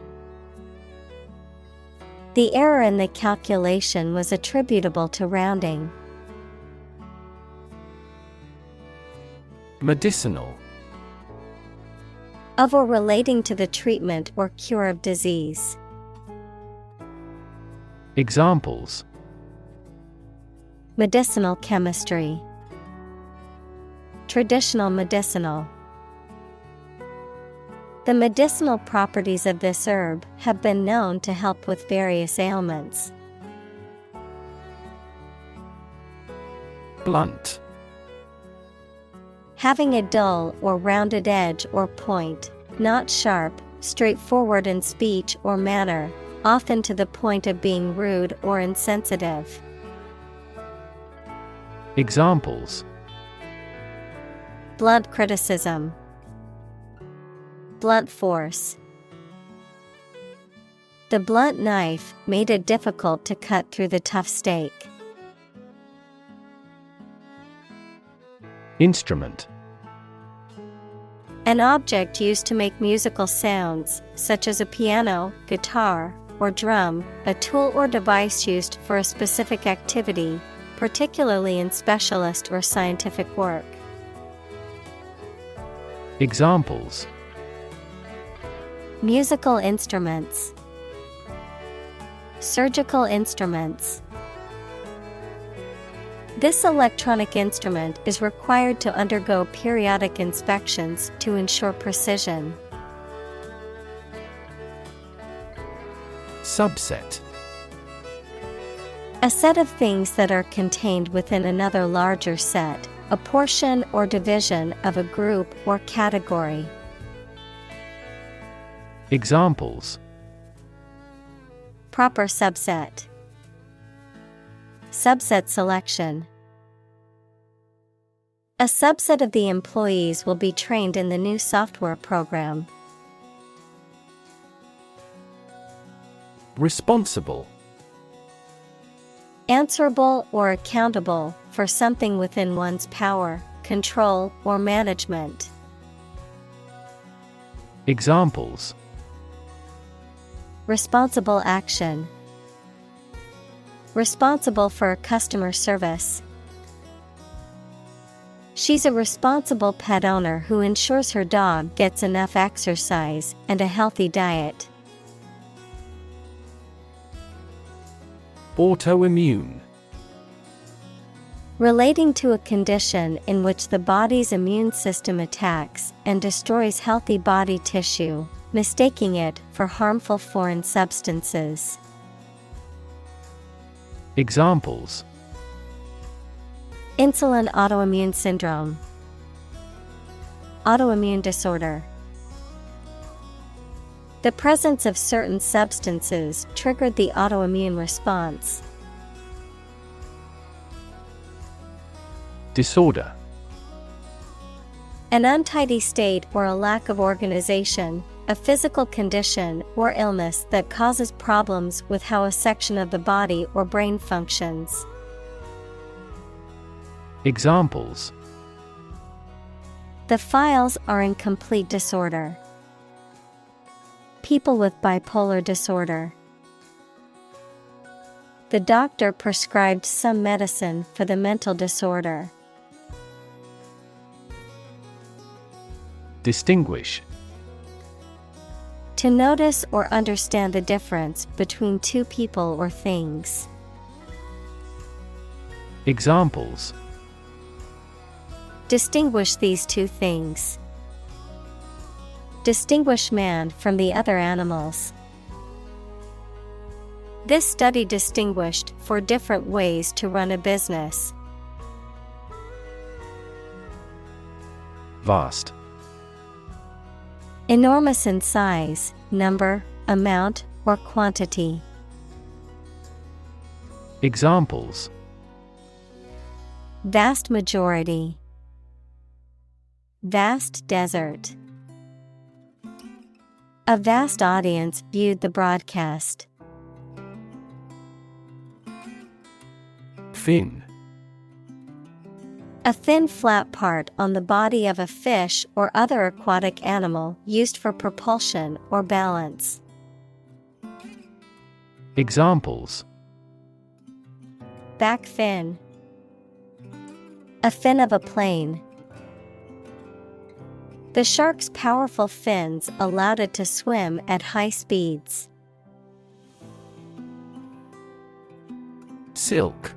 The error in the calculation was attributable to rounding. Medicinal. Of or relating to the treatment or cure of disease. Examples: medicinal chemistry, traditional medicinal. The medicinal properties of this herb have been known to help with various ailments. Blunt. Having a dull or rounded edge or point, not sharp, straightforward in speech or manner, often to the point of being rude or insensitive. Examples: blunt criticism, blunt force. The blunt knife made it difficult to cut through the tough steak. Instrument. An object used to make musical sounds, such as a piano, guitar, or drum, a tool or device used for a specific activity, particularly in specialist or scientific work. Examples: musical instruments, surgical instruments. This electronic instrument is required to undergo periodic inspections to ensure precision. Subset. A set of things that are contained within another larger set, a portion or division of a group or category. Examples: proper subset, subset selection. A subset of the employees will be trained in the new software program. Responsible. Answerable or accountable for something within one's power, control, or management. Examples: responsible action, responsible for customer service. She's a responsible pet owner who ensures her dog gets enough exercise and a healthy diet. Autoimmune. Relating to a condition in which the body's immune system attacks and destroys healthy body tissue, mistaking it for harmful foreign substances. Examples: insulin autoimmune syndrome, autoimmune disorder. The presence of certain substances triggered the autoimmune response. Disorder. An untidy state or a lack of organization, a physical condition or illness that causes problems with how a section of the body or brain functions. Examples: the files are in complete disorder. People with bipolar disorder. The doctor prescribed some medicine for the mental disorder. Distinguish. To notice or understand the difference between two people or things. Examples: distinguish these two things. Distinguish man from the other animals. This study distinguished 4 different ways to run a business. Vast. Enormous in size, number, amount, or quantity. Examples: vast majority, vast desert. A vast audience viewed the broadcast. Fin. A thin flat part on the body of a fish or other aquatic animal used for propulsion or balance. Examples: Back fin. A fin of a plane. The shark's powerful fins allowed it to swim at high speeds. Silk.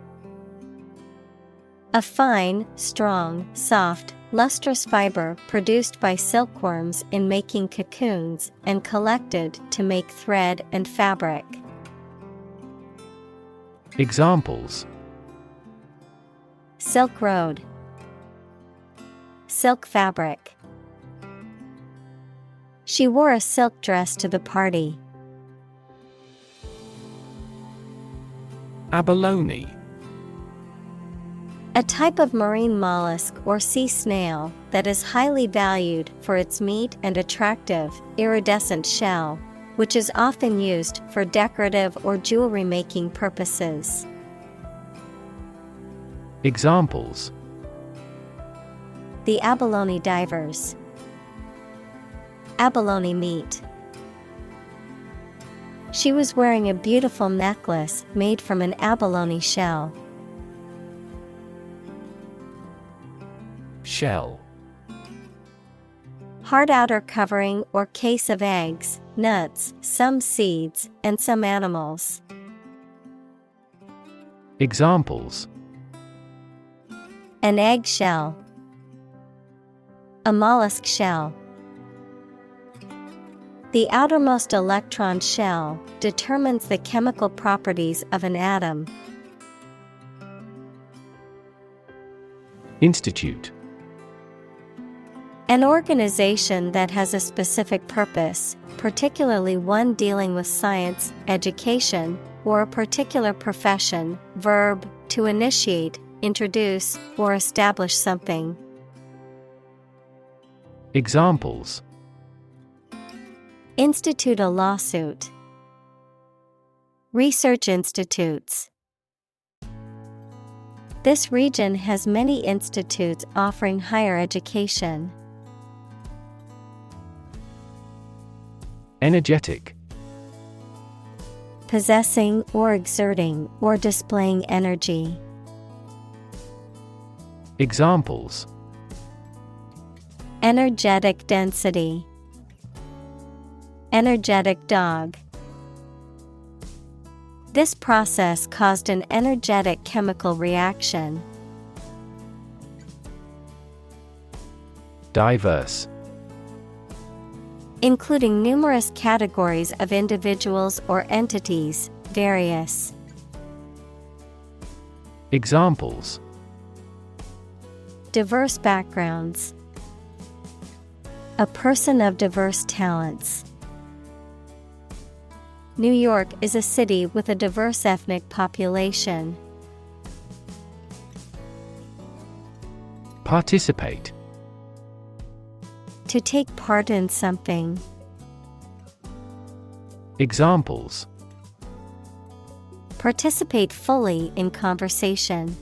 A fine, strong, soft, lustrous fiber produced by silkworms in making cocoons and collected to make thread and fabric. Examples: Silk road. Silk fabric. She wore a silk dress to the party. Abalone. A type of marine mollusk or sea snail that is highly valued for its meat and attractive, iridescent shell, which is often used for decorative or jewelry-making purposes. Examples: The abalone divers. Abalone meat. She was wearing a beautiful necklace made from an abalone shell. Shell. Hard outer covering or case of eggs, nuts, some seeds, and some animals. Examples: An egg shell. A mollusk shell. The outermost electron shell determines the chemical properties of an atom. Institute. An organization that has a specific purpose, particularly one dealing with science, education, or a particular profession. Verb, to initiate, introduce, or establish something. Examples: Institute a lawsuit. Research institutes. This region has many institutes offering higher education. Energetic. Possessing or exerting or displaying energy. Examples: Energetic density. Energetic dog. This process caused an energetic chemical reaction. Diverse. Including numerous categories of individuals or entities, various. Examples: Diverse backgrounds. A person of diverse talents. New York is a city with a diverse ethnic population. Participate. To take part in something. Examples: Participate fully in conversation.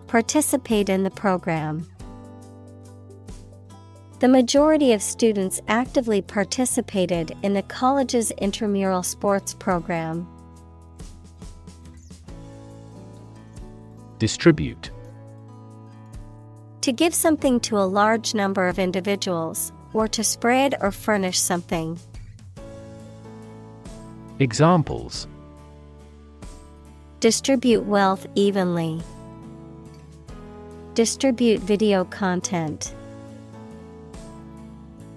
Participate in the program. The majority of students actively participated in the college's intramural sports program. Distribute. To give something to a large number of individuals, or to spread or furnish something. Examples: Distribute wealth evenly. Distribute video content.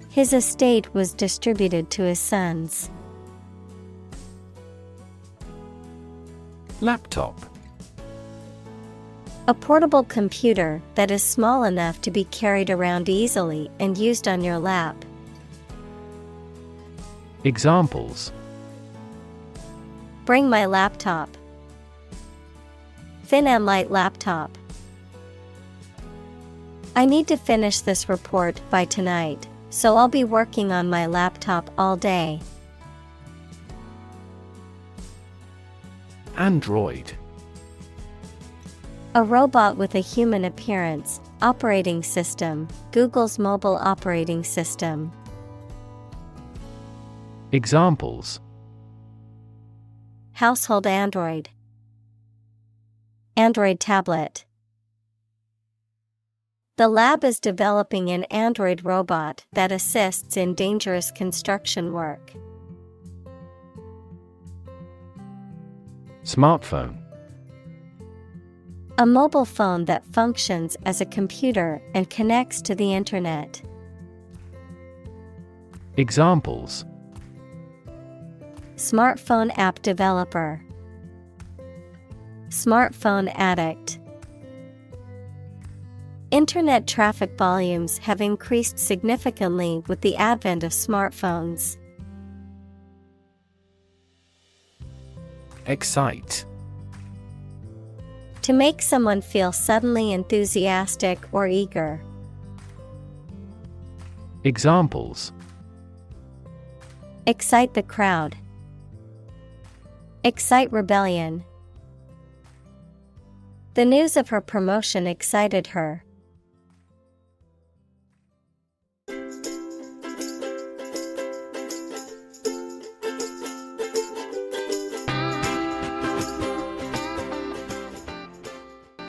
His estate was distributed to his sons. Laptop. A portable computer that is small enough to be carried around easily and used on your lap. Examples: Bring my laptop. Thin and light laptop. I need to finish this report by tonight, so I'll be working on my laptop all day. Android. A robot with a human appearance, operating system, Google's mobile operating system. Examples: Household Android, Android tablet. The lab is developing an android robot that assists in dangerous construction work. Smartphone. A mobile phone that functions as a computer and connects to the internet. Examples: Smartphone app developer, smartphone addict. Internet traffic volumes have increased significantly with the advent of smartphones. Excite. To make someone feel suddenly enthusiastic or eager. Examples: Excite the crowd, excite rebellion. The news of her promotion excited her.